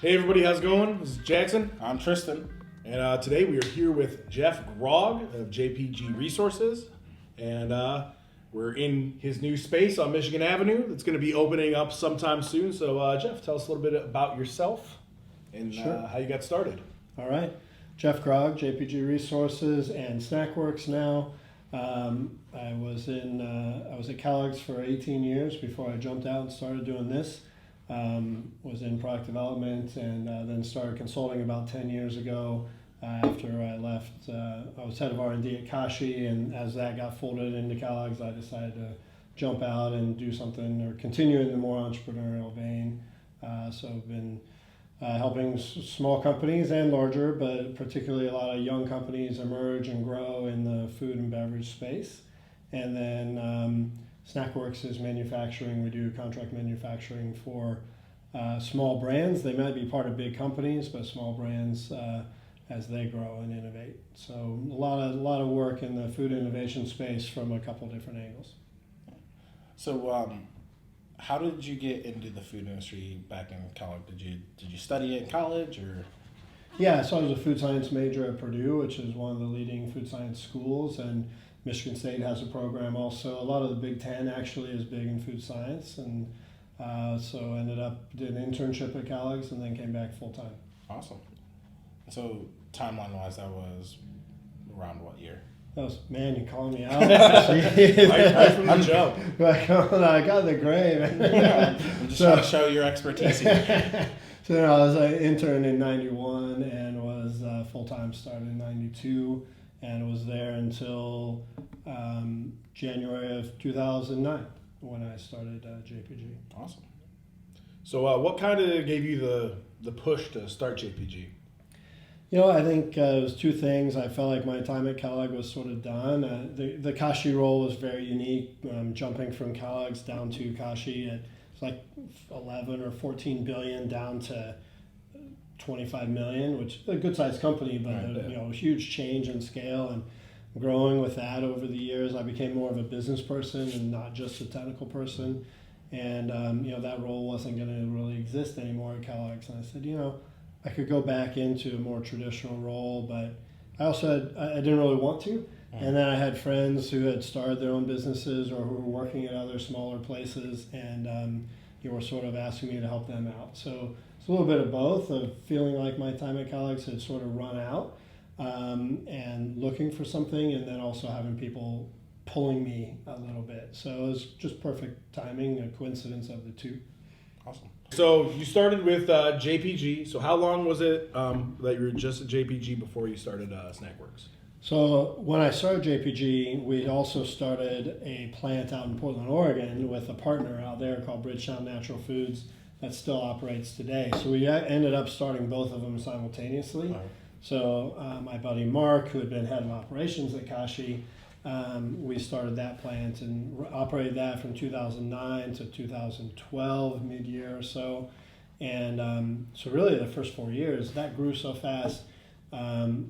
Hey everybody, how's it going? This is Jackson. I'm Tristan. And today we are here with Jeff Grogg of JPG Resources. And we're in his new space on Michigan Avenue that's going to be opening up sometime soon. So Jeff, tell us a little bit about yourself and how you got started. All right. Jeff Grogg, JPG Resources and Snackworks now. I was at Kellogg's for 18 years before I jumped out and started doing this. Was in product development and then started consulting about 10 years ago. After I left, I was head of R&D at Kashi, and as that got folded into Kellogg's, I decided to jump out and do something or continue in the more entrepreneurial vein. So I've been helping small companies and larger, but particularly a lot of young companies emerge and grow in the food and beverage space. And then Snackworks is manufacturing. We do contract manufacturing for small brands. They might be part of big companies, but small brands as they grow and innovate. So a lot of work in the food innovation space from a couple different angles. So, how did you get into the food industry back in college? Did you study it in college or? Yeah, so I was a food science major at Purdue, which is one of the leading food science schools, and Michigan State has a program also. A lot of the Big Ten actually is big in food science, and so ended up did an internship at Kellogg's and then came back full time. Awesome. So timeline wise, that was around what year? That was, man, you're calling me out. right from the jump. I got the grade. I'm just trying to show your expertise here. So I was an intern in 91 and was full-time started in 92 and was there until January of 2009 when I started JPG. Awesome. So what kind of gave you the push to start JPG? You know, I think it was two things. I felt like my time at Kellogg was sort of done. The Kashi role was very unique. Jumping from Kellogg's down to Kashi at like 11 or 14 billion down to 25 million, which is a good sized company, but a huge change in scale and growing with that over the years. I became more of a business person and not just a technical person. And, that role wasn't going to really exist anymore at Kellogg's. And I said, I could go back into a more traditional role, but I also I didn't really want to. And then I had friends who had started their own businesses or who were working at other smaller places, and were sort of asking me to help them out. So it's a little bit of both, of feeling like my time at Kellogg's had sort of run out and looking for something, and then also having people pulling me a little bit. So it was just perfect timing, a coincidence of the two. Awesome. So you started with JPG. So how long was it that you were just at JPG before you started Snackworks? So when I started JPG, we also started a plant out in Portland, Oregon with a partner out there called Bridgetown Natural Foods that still operates today. So we ended up starting both of them simultaneously. Right. So my buddy Mark, who had been head of operations at Kashi, we started that plant and operated that from 2009 to 2012, mid-year or so. And so really the first 4 years, that grew so fast.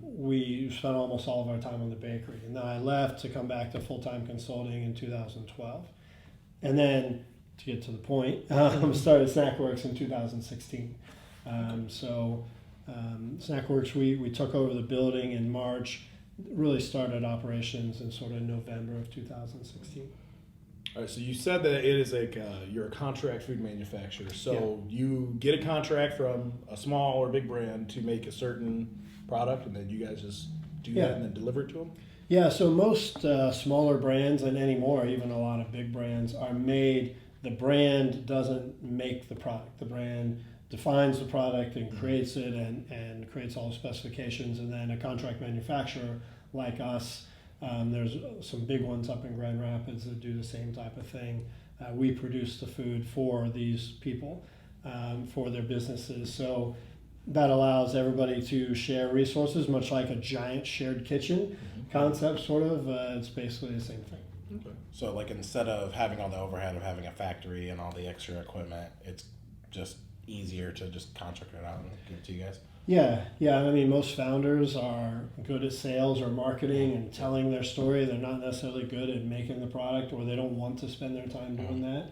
We spent almost all of our time on the bakery. And then I left to come back to full-time consulting in 2012. And then, to get to the point, started Snackworks in 2016. Snackworks, we took over the building in March, really started operations in sort of November of 2016. All right, so you said that it is like you're a contract food manufacturer. So you get a contract from a small or big brand to make a certain product, and then you guys just do that and then deliver it to them? Yeah, so most smaller brands, and anymore, even a lot of big brands, are made, the brand doesn't make the product. The brand defines the product and creates it and creates all the specifications, and then a contract manufacturer like us, there's some big ones up in Grand Rapids that do the same type of thing. We produce the food for these people, for their businesses. So that allows everybody to share resources, much like a giant shared kitchen concept, sort of. It's basically the same thing. Okay. So like instead of having all the overhead of having a factory and all the extra equipment, it's just easier to just contract it out and give it to you guys? Yeah. I mean, most founders are good at sales or marketing and telling their story. They're not necessarily good at making the product, or they don't want to spend their time doing that.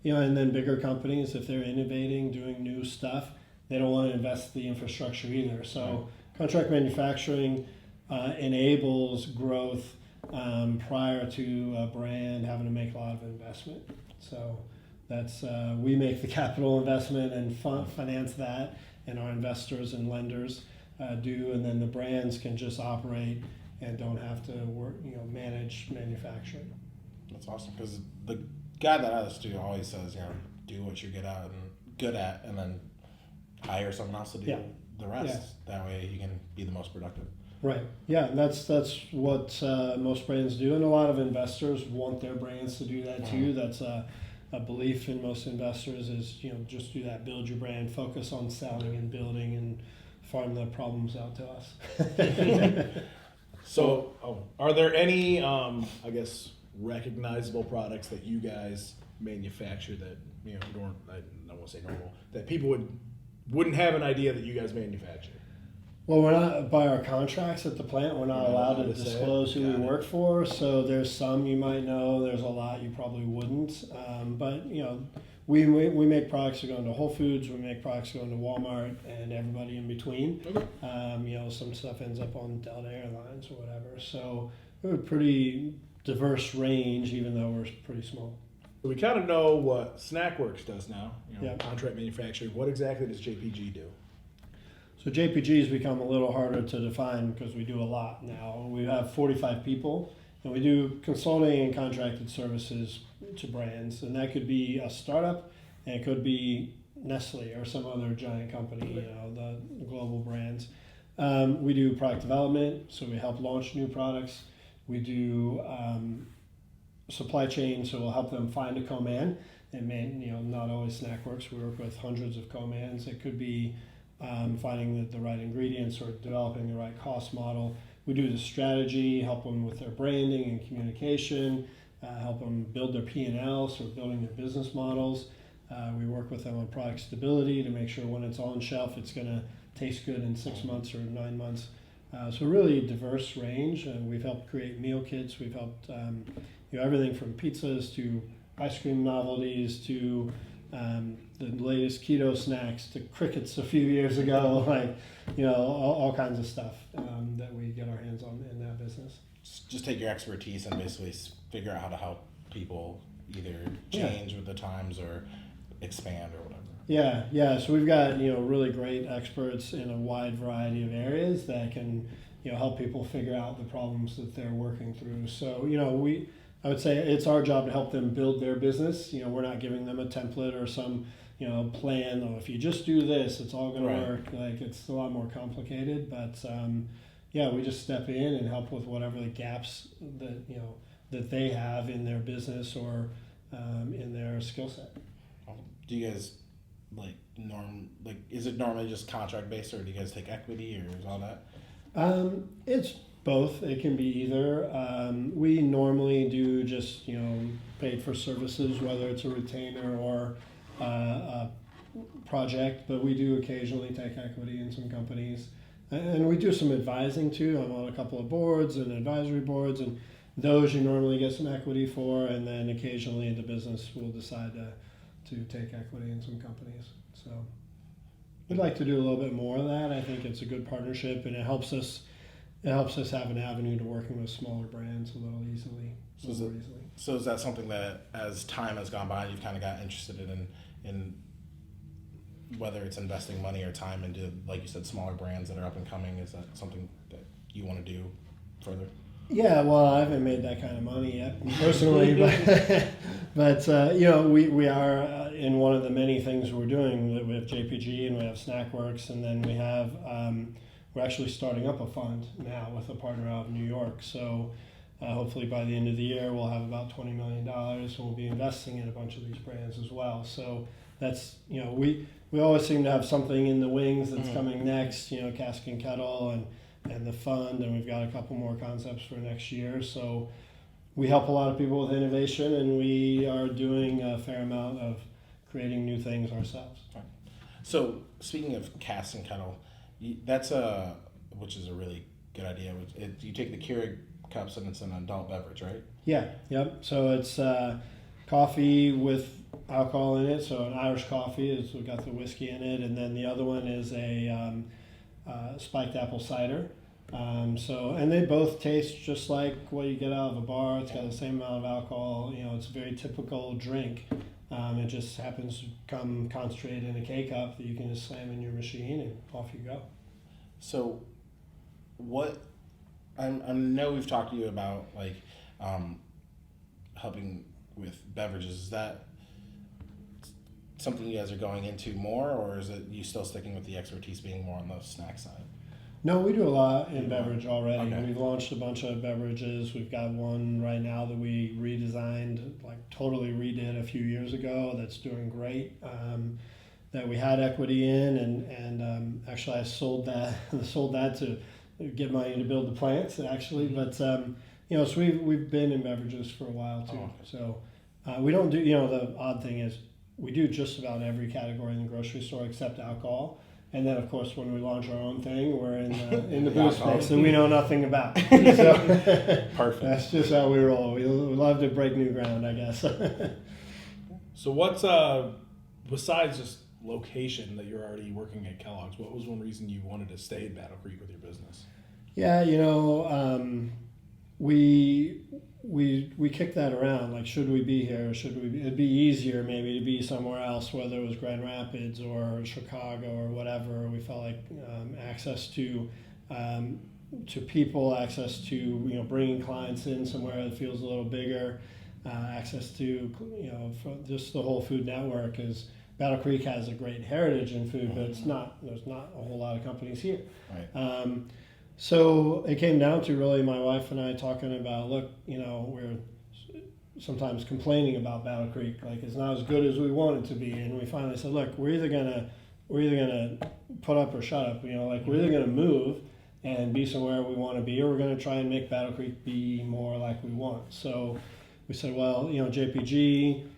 And then bigger companies, if they're innovating, doing new stuff, they don't want to invest the infrastructure either. So contract manufacturing enables growth prior to a brand having to make a lot of investment. So that's we make the capital investment and finance that, and our investors and lenders do, and then the brands can just operate and don't have to work, manage manufacturing. That's awesome, because the guy that I listen to always says, do what you're good at, and then hire someone else to do the rest. That way you can be the most productive. Right. Yeah, and that's what most brands do, and a lot of investors want their brands to do that too. That's a belief in most investors is just do that, build your brand, focus on selling and building, and farm the problems out to us. So, are there any, I guess, recognizable products that you guys manufacture that I don't want to say normal, that people wouldn't have an idea that you guys manufacture? Well, we're not, by our contracts at the plant, we're not allowed to disclose who we work for. So there's some you might know, there's a lot you probably wouldn't. But we make products that go into Whole Foods, we make products that go into Walmart, and everybody in between. Okay. Some stuff ends up on Delta Airlines or whatever. So we have a pretty diverse range, even though we're pretty small. We kind of know what Snackworks does now, contract manufacturing. What exactly does JPG do? So JPG has become a little harder to define because we do a lot now. We have 45 people, and we do consulting and contracted services to brands, and that could be a startup, and it could be Nestle or some other giant company, the global brands. We do product development, so we help launch new products. We do supply chain, so we'll help them find a co-man. And not always Snackworks. We work with hundreds of co-mans. It could be finding the right ingredients or developing the right cost model. We do the strategy, help them with their branding and communication, help them build their P&L, so building their business models. We work with them on product stability to make sure when it's on shelf it's going to taste good in 6 months or 9 months. So really diverse range. We've helped create meal kits. We've helped everything from pizzas to ice cream novelties to the latest keto snacks to crickets a few years ago, all kinds of stuff that we get our hands on in that business. Just take your expertise and basically figure out how to help people either change with the times or expand or whatever. Yeah. So we've got really great experts in a wide variety of areas that can help people figure out the problems that they're working through. So I would say it's our job to help them build their business. We're not giving them a template or some plan. Or if you just do this, it's all going to work. It's a lot more complicated. But we just step in and help with whatever the gaps that they have in their business or in their skill set. Do you guys is it normally just contract based, or do you guys take equity, or is all that? It's both. It can be either. We normally do just paid for services, whether it's a retainer or a project, but we do occasionally take equity in some companies, and we do some advising too. I'm on a couple of boards and advisory boards, and those you normally get some equity for, and then occasionally the business will decide to take equity in some companies. So we'd like to do a little bit more of that. I think it's a good partnership, and it helps us have an avenue to working with smaller brands a little easily. So is that something that, as time has gone by, you've kind of got interested in whether it's investing money or time into, like you said, smaller brands that are up and coming? Is that something that you want to do further? Yeah, well, I haven't made that kind of money yet personally, but we are in one of the many things we're doing. We have JPG and we have Snackworks, and then we have we're actually starting up a fund now with a partner out of New York. So hopefully by the end of the year we'll have about $20 million, and we'll be investing in a bunch of these brands as well. So that's we always seem to have something in the wings that's coming next. Cask and Kettle and the fund, and we've got a couple more concepts for next year. So we help a lot of people with innovation, and we are doing a fair amount of creating new things ourselves. So speaking of Cask and Kettle, which is a really good idea. You take the Keurig cups and it's an adult beverage, right? Yeah, yep. So it's coffee with alcohol in it. So an Irish coffee is we got the whiskey in it, and then the other one is a spiked apple cider. And they both taste just like what you get out of a bar. It's got the same amount of alcohol. It's a very typical drink. It just happens to come concentrated in a K-cup that you can just slam in your machine and off you go. So, what I know we've talked to you about like helping with beverages. Is that something you guys are going into more, or is it you still sticking with the expertise being more on the snack side? No, we do a lot in beverage already. Okay. We've launched a bunch of beverages. We've got one right now that we redesigned, like totally redid a few years ago. That's doing great. That we had equity in, and actually I sold that to get money to build the plants actually. But so we've been in beverages for a while too. Oh, okay. So we don't do. The odd thing is we do just about every category in the grocery store except alcohol. And then, of course, when we launch our own thing, we're in the booze space that we know nothing about. So Perfect. That's just how we roll. We love to break new ground, I guess. So what's besides just location that you're already working at Kellogg's? What was one reason you wanted to stay in Battle Creek with your business? Yeah, we kicked that around. Like, should we be here? Should we? It'd be easier maybe to be somewhere else, whether it was Grand Rapids or Chicago or whatever. We felt like access to people, access to bringing clients in somewhere that feels a little bigger, access to just the whole food network. Is Battle Creek has a great heritage in food, but there's not a whole lot of companies here. Right. So it came down to really my wife and I talking about, look, we're sometimes complaining about Battle Creek, like it's not as good as we want it to be, and we finally said, look, we're either gonna put up or shut up. We're either gonna move and be somewhere we want to be, or we're gonna try and make Battle Creek be more like we want. So we said, well, JPG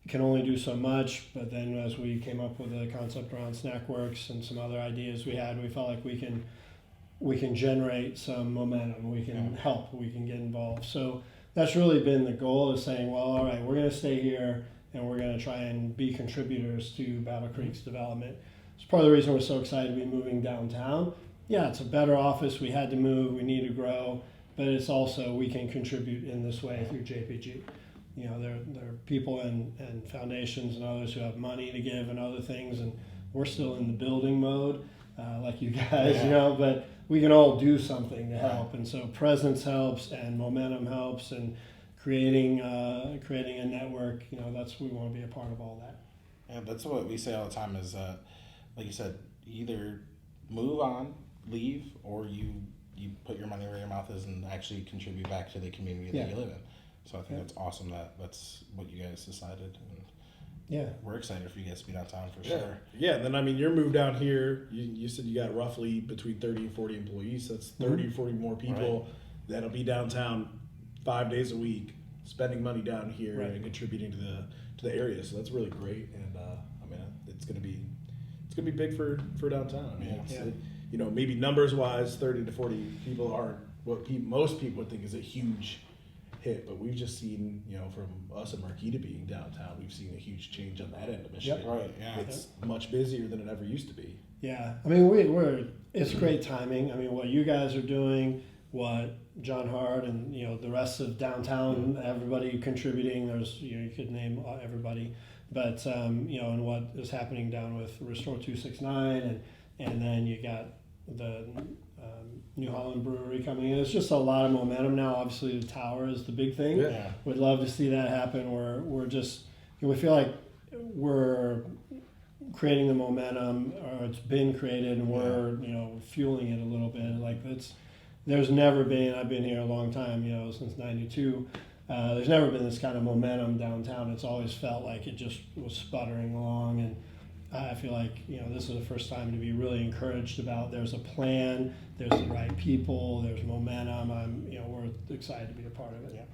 can only do so much, but then as we came up with a concept around Snackworks and some other ideas we had, we felt like we can generate some momentum, we can help, we can get involved. So that's really been the goal, is saying, well, all right, we're going to stay here and we're going to try and be contributors to Battle Creek's development. It's part of the reason we're so excited to be moving downtown. Yeah, it's a better office, we had to move, we need to grow, but it's also we can contribute in this way through JPG. There are people and foundations and others who have money to give and other things, and we're still in the building mode, like you guys, but we can all do something to help. And so presence helps and momentum helps, and creating a network, that's, we want to be a part of all that. Yeah, that's what we say all the time is, like you said, either move on, leave, or you put your money where your mouth is and actually contribute back to the community that you live in. So I think that's awesome that that's what you guys decided. And we're excited for you guys to be downtown for sure. Yeah, and then your move down here, you said you got roughly between 30 and 40 employees. That's 30 or 40 more people that'll be downtown 5 days a week, spending money down here and contributing to the area. So that's really great, and it's gonna be big for downtown. Maybe numbers wise, 30 to 40 people aren't what most people would think is a huge hit, but we've just seen, from us and Marquita being downtown, we've seen a huge change on that end of Michigan. Yep. Right, yeah. It's much busier than it ever used to be. Yeah, it's great timing. What you guys are doing, what John Hart and the rest of downtown, everybody contributing. There's you could name everybody, but and what is happening down with Restore 269, and then you got the New Holland Brewery coming in. It's just a lot of momentum now. Obviously, the tower is the big thing. Yeah. We'd love to see that happen. We're just we feel like we're creating the momentum, or it's been created, and we're fueling it a little bit. Like there's never been. I've been here a long time, since '92. There's never been this kind of momentum downtown. It's always felt like it just was sputtering along, and I feel like this is the first time to be really encouraged about. There's a plan, there's the right people, there's momentum. We're excited to be a part of it.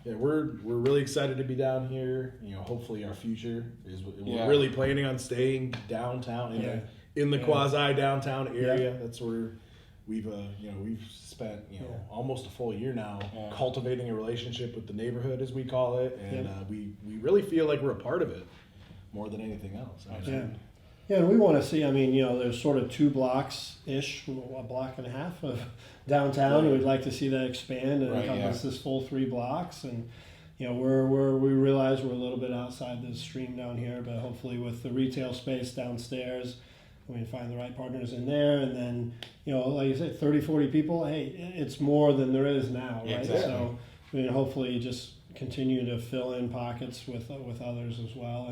Yeah, we're really excited to be down here. Hopefully our future is we're really planning on staying downtown in the quasi downtown area. That's where we've we've spent Yeah. almost a full year now Yeah. cultivating a relationship with the neighborhood, as we call it, and Yeah. we really feel like we're a part of it more than anything else. Actually. Yeah. Yeah, and we want to see, I mean, there's sort of 2 blocks-ish, a block and a half of downtown. Right. We'd like to see that expand and Right, encompass this full 3 blocks. And, we realize we're a little bit outside the stream down here, but hopefully with the retail space downstairs, we can find the right partners in there. And then, like you said, 30, 40 people, hey, it's more than there is now, right? Exactly. So we can hopefully just continue to fill in pockets with others as well.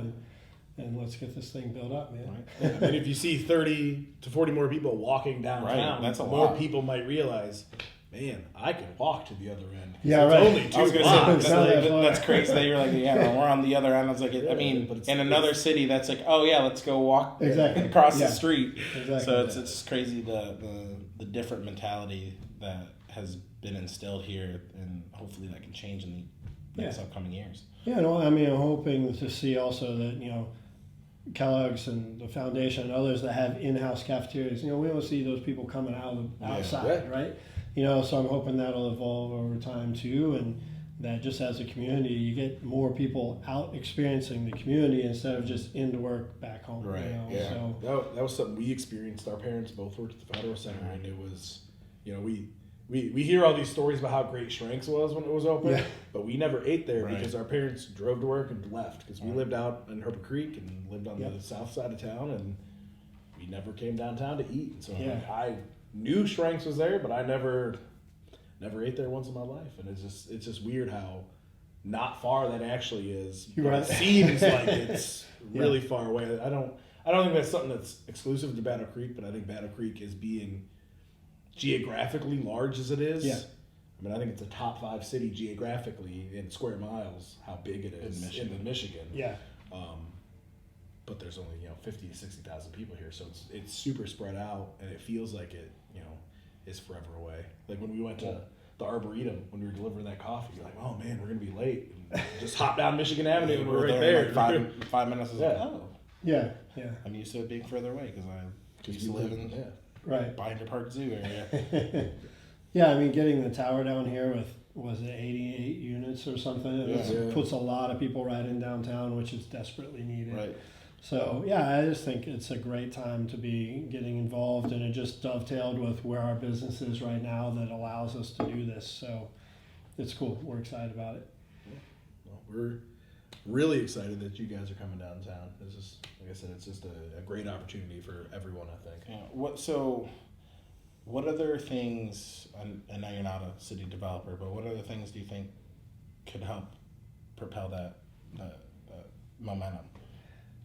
And let's get this thing built up, man. Right. I mean, if you see 30 to 40 more people walking downtown, Right, that's a more lot. people might realize, man, I can walk to the other end. Yeah, It's right. only 2 I was gonna blocks. say It's not that far. that's crazy that you're like, yeah, we're on the other end. I was like, I mean, but it's- in another city, that's like, oh yeah, let's go walk Exactly. across Yeah. the street. Exactly. So it's crazy the different mentality that has been instilled here, and hopefully that can change in the next upcoming years. Yeah, no, I mean, I'm hoping to see also that, Kellogg's and the foundation and others that have in-house cafeterias, we don't see those people coming out of the outside, right? So I'm hoping that'll evolve over time too, and that just as a community, you get more people out experiencing the community instead of just into work back home. Right, Yeah, So, that was something we experienced. Our parents both worked at the Federal Center, and it was, we hear all these stories about how great Shranks was when it was open, Yeah. but we never ate there Right. because our parents drove to work and left because we Right. lived out in Herb Creek and lived on Yep. the south side of town, and we never came downtown to eat. And so Yeah. I knew Shranks was there, but I never ate there once in my life, and it's just weird how not far that actually is. You're But right. It seems like it's Yeah. really far away. I don't think that's something that's exclusive to Battle Creek, but I think Battle Creek is being geographically large as it is. Yeah. I mean, I think it's a top 5 city geographically in square miles, how big it is in Michigan. yeah. But there's only 50 to 60,000 people here, so it's super spread out, and it feels like it is forever away. Like when we went to the Arboretum when we were delivering that coffee, you're like, oh man, we're gonna be late. And just hop down Michigan Avenue and we're right there. in like 5 minutes. I was like, Yeah. oh, Yeah, yeah, I'm used to it being further away because I used to live in right. Binder Park Zoo area. Yeah, I mean, getting the tower down here with, was it 88 units or something? Yeah. Puts a lot of people right in downtown, which is desperately needed. Right. So, yeah, I just think it's a great time to be getting involved, and it just dovetailed with where our business is right now that allows us to do this. So, it's cool. We're excited about it. Well, we're really excited that you guys are coming downtown. It's just, like I said, it's just a great opportunity for everyone, I think. Yeah. What other things, and I know you're not a city developer, but what other things do you think could help propel that momentum?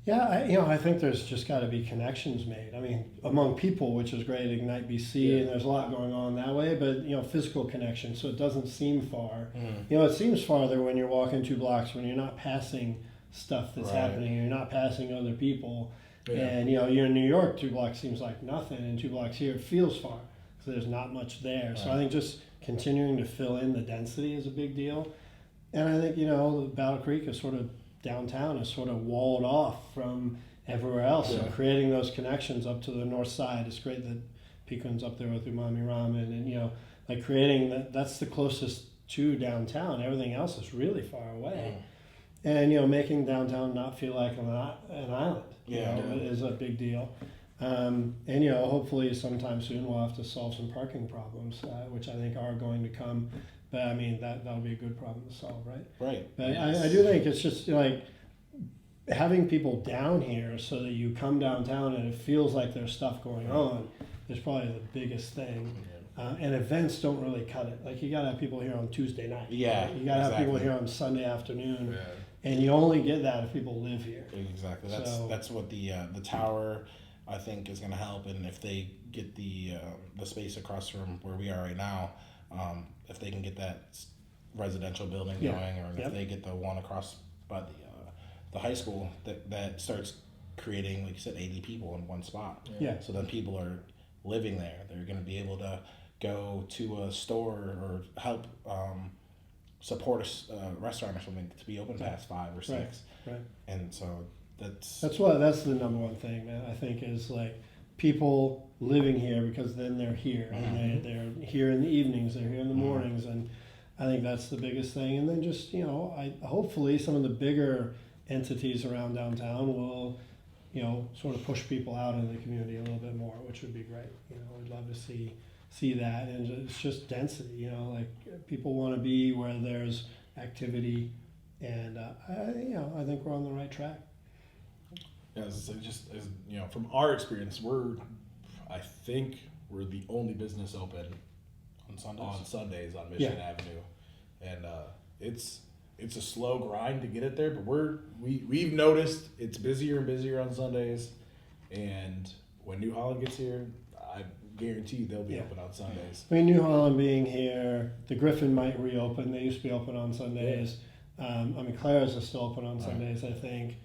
Yeah, I think there's just got to be connections made. I mean, among people, which is great, Ignite BC, and there's a lot going on that way, but, physical connection, so it doesn't seem far. It seems farther when you're walking 2 blocks, when you're not passing stuff that's Right. happening, you're not passing other people. Yeah. And, you're in New York, 2 blocks seems like nothing, and 2 blocks here feels far, because there's not much there. So I Right. think just continuing to fill in the density is a big deal. And I think, Battle Creek is sort of downtown is sort of walled off from everywhere else. Yeah. So creating those connections up to the north side, it's great that Pequod's up there with Umami Ramen, and like creating that's the closest to downtown. Everything else is really far away, and making downtown not feel like an island. Is a big deal. And hopefully sometime soon we'll have to solve some parking problems, which I think are going to come. But I mean that'll be a good problem to solve, right? Right. But Yes. I do think it's just like having people down here so that you come downtown and it feels like there's stuff going on is probably the biggest thing. And events don't really cut it. Like you gotta have people here on Tuesday night. Yeah, You gotta have people exactly. here on Sunday afternoon. Yeah. And you only get that if people live here. Exactly. So- That's what the tower I think is going to help, and if they get the space across from where we are right now, if they can get that residential building Yeah. going, or Yep. if they get the one across by the high school that starts creating, like you said, 80 people in one spot. Yeah. So then people are living there. They're going to be able to go to a store or help support a restaurant or something to be open past 5 or 6. Right. And so that's That's the number one thing, man. I think is like people living here, because then they're here and they're here in the evenings, they're here in the mornings, and I think that's the biggest thing. And then just, hopefully some of the bigger entities around downtown will, sort of push people out into the community a little bit more, which would be great. We'd love to see that. And it's just density, like people want to be where there's activity, and I think we're on the right track. Yeah, from our experience, I think we're the only business open on Sundays on Michigan Avenue, and it's a slow grind to get it there, but we've noticed it's busier and busier on Sundays, and when New Holland gets here, I guarantee they'll be open on Sundays. I mean, New Holland being here, the Griffin might reopen. They used to be open on Sundays. Clara's is still open on Sundays, I think.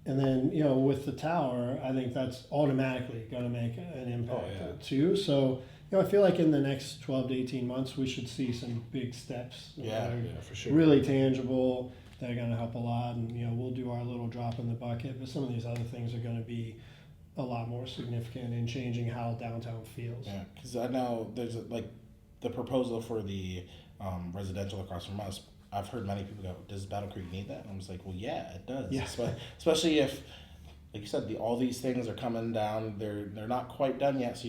And then, with the tower, I think that's automatically going to make an impact too. So, I feel like in the next 12 to 18 months, we should see some big steps. For sure. Really tangible. That are going to help a lot. And, we'll do our little drop in the bucket. But some of these other things are going to be a lot more significant in changing how downtown feels. Yeah, because I know there's the proposal for the residential across from us. I've heard many people go, "Does Battle Creek need that?" And I was like, "Well, yeah, it does." Yeah. Especially if, like you said, all these things are coming down. They're not quite done yet. So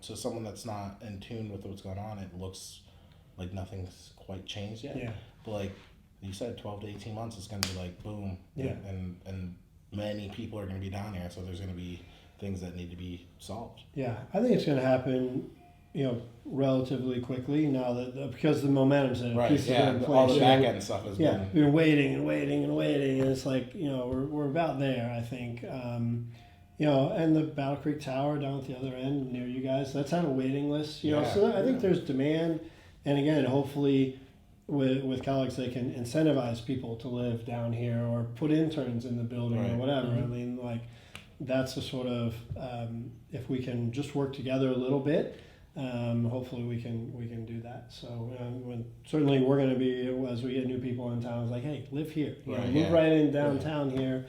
to someone that's not in tune with what's going on, it looks like nothing's quite changed yet. Yeah. But like you said, 12 to 18 months, it's going to be like boom. Yeah. And many people are going to be down here, so there's going to be things that need to be solved. Yeah, I think it's going to happen, relatively quickly now that because the momentum's in Right. in place. All the back end stuff has Yeah, been. we've been waiting and waiting and waiting, and it's like we're about there, I think. And the Battle Creek Tower down at the other end near you guys, that's on a waiting list. So I think there's demand, and again, hopefully with colleagues they can incentivize people to live down here or put interns in the building or whatever. I mean, like that's the sort of if we can just work together a little bit. Hopefully we can do that. So certainly we're going to be, as we get new people in town, it's like, hey, live here, move right in downtown here.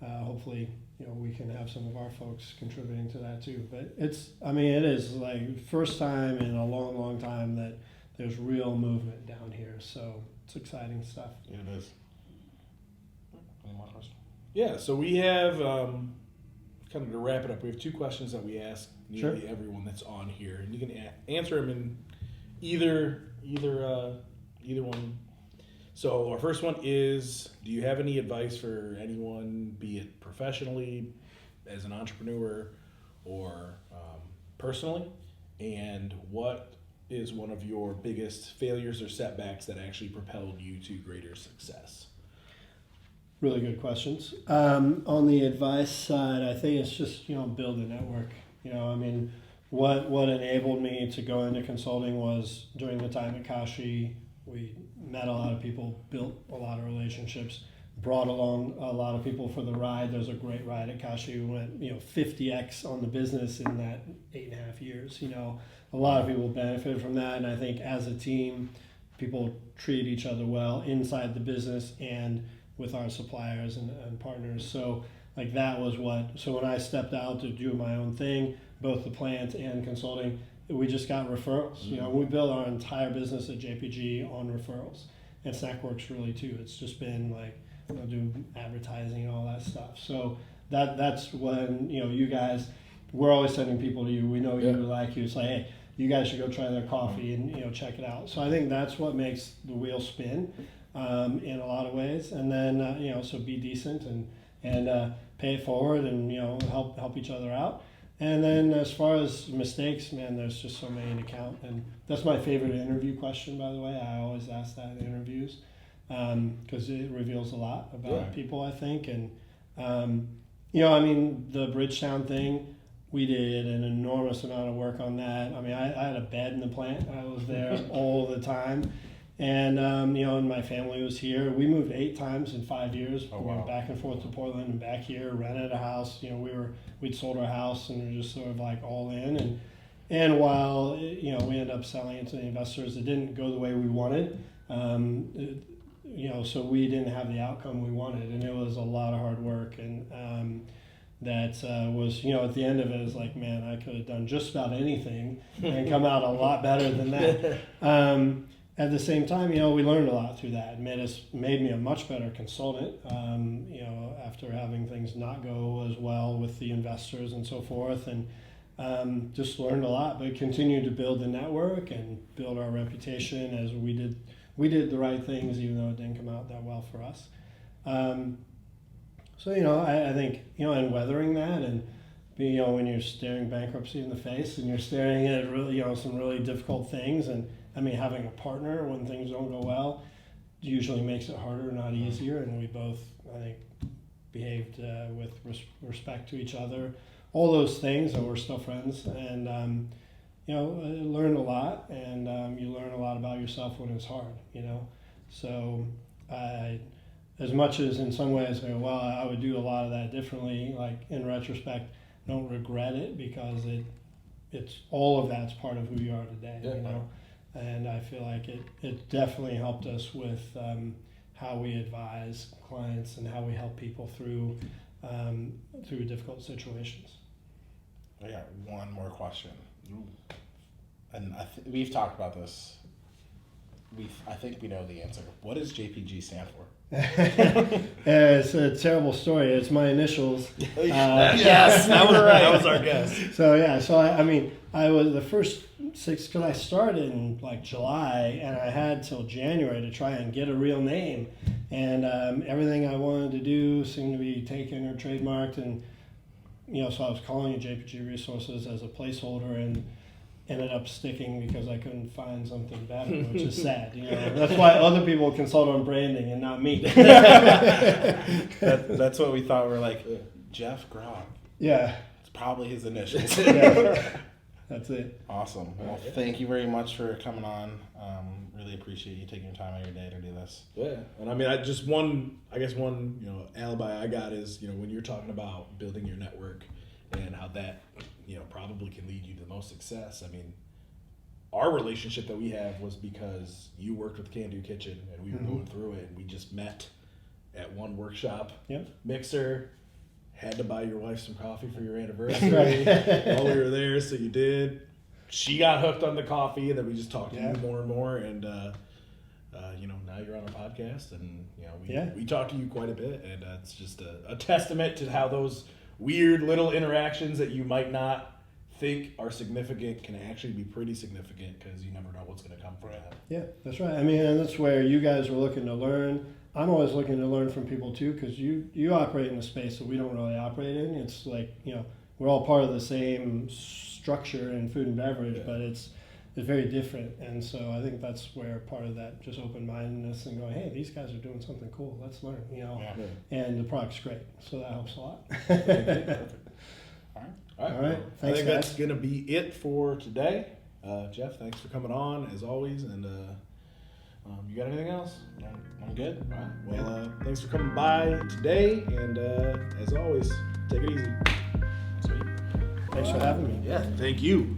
Hopefully we can have some of our folks contributing to that too. But it is like first time in a long time that there's real movement down here. So it's exciting stuff. Yeah, it is. Any more questions? Yeah, so we have kind of to wrap it up. We have two questions that we ask nearly everyone that's on here, and you can answer them in either one. So our first one is: do you have any advice for anyone, be it professionally, as an entrepreneur, or personally? And what is one of your biggest failures or setbacks that actually propelled you to greater success? Really good questions. On the advice side, I think it's just build a network. What enabled me to go into consulting was during the time at Kashi, we met a lot of people, built a lot of relationships, brought along a lot of people for the ride. There was a great ride at Kashi. We went 50x on the business in that 8.5 years. A lot of people benefited from that, and I think as a team, people treat each other well inside the business and with our suppliers and partners. So like that was so when I stepped out to do my own thing, both the plant and consulting, we just got referrals. We built our entire business at JPG on referrals, and Snackworks really too. It's just been like do advertising and all that stuff. So that's when you guys, we're always sending people to you. We know you like you. It's like, hey, you guys should go try their coffee and check it out. So I think that's what makes the wheel spin in a lot of ways. And then so be decent and pay it forward and help each other out. And then as far as mistakes, man, there's just so many to count. And that's my favorite interview question, by the way. I always ask that in interviews because it reveals a lot about people, I think. And the Bridgetown thing, we did an enormous amount of work on that. I had a bed in the plant. I was there all the time. And, and my family was here. We moved 8 times in 5 years. Oh, we wow. went back and forth to Portland and back here, rented a house. We'd sold our house and we were just sort of like all in. And while, we ended up selling it to the investors, it didn't go the way we wanted. So we didn't have the outcome we wanted. And it was a lot of hard work. And, that was, at the end of it is like, man, I could have done just about anything and come out a lot better than that. At the same time, we learned a lot through that. It made me a much better consultant, after having things not go as well with the investors and so forth, and just learned a lot, but continued to build the network and build our reputation as we did the right things, even though it didn't come out that well for us. So, I think, and weathering that, and when you're staring bankruptcy in the face and you're staring at really, some really difficult things, and having a partner when things don't go well usually makes it harder, not easier. And we both, I think, behaved with respect to each other, all those things, and we're still friends. And, I learned a lot, and you learn a lot about yourself when it's hard, So as much as in some ways, I would do a lot of that differently, like in retrospect, don't regret it, because it's all of that's part of who you are today, And I feel like it definitely helped us with how we advise clients and how we help people through difficult situations. I got one more question, and we've talked about this. I think we know the answer. What does JPG stand for? It's a terrible story. It's my initials. Yes, that was right. That was our guess. So I was the first 6, because I started in like July, and I had till January to try and get a real name, and everything I wanted to do seemed to be taken or trademarked, and so I was calling it JPG Resources as a placeholder, and ended up sticking because I couldn't find something better, which is sad. That's why other people consult on branding and not me. That's what we thought. We're like, Jeff Grogg. Yeah. It's probably his initials. Yeah. That's it. Awesome. Well, thank you very much for coming on. Really appreciate you taking your time out of your day to do this. Yeah, and one alibi I got is when you're talking about building your network and how that probably can lead you to the most success. Our relationship that we have was because you worked with Can Do Kitchen, and we were going through it, and we just met at one workshop. Yep. Mixer. Had to buy your wife some coffee for your anniversary Right. while we were there, so you did. She got hooked on the coffee, and then we just talked to you more and more, and now you're on our podcast, and we talk to you quite a bit, and it's just a testament to how those weird little interactions that you might not think are significant can actually be pretty significant, because you never know what's going to come from that. Yeah, that's right. And that's where you guys are looking to learn. I'm always looking to learn from people too, because you operate in a space that we don't really operate in. It's like, we're all part of the same structure in food and beverage, but it's very different. And so I think that's where part of that just open-mindedness and going, hey, these guys are doing something cool. Let's learn, And the product's great. So that helps a lot. Perfect. All right. Thanks, I think guys. that's going to be it for today. Jeff, thanks for coming on, as always. And you got anything else? No, I'm good. All right. Well, thanks for coming by today. And as always, take it easy. Sweet. Thanks for having me. Yeah, thank you.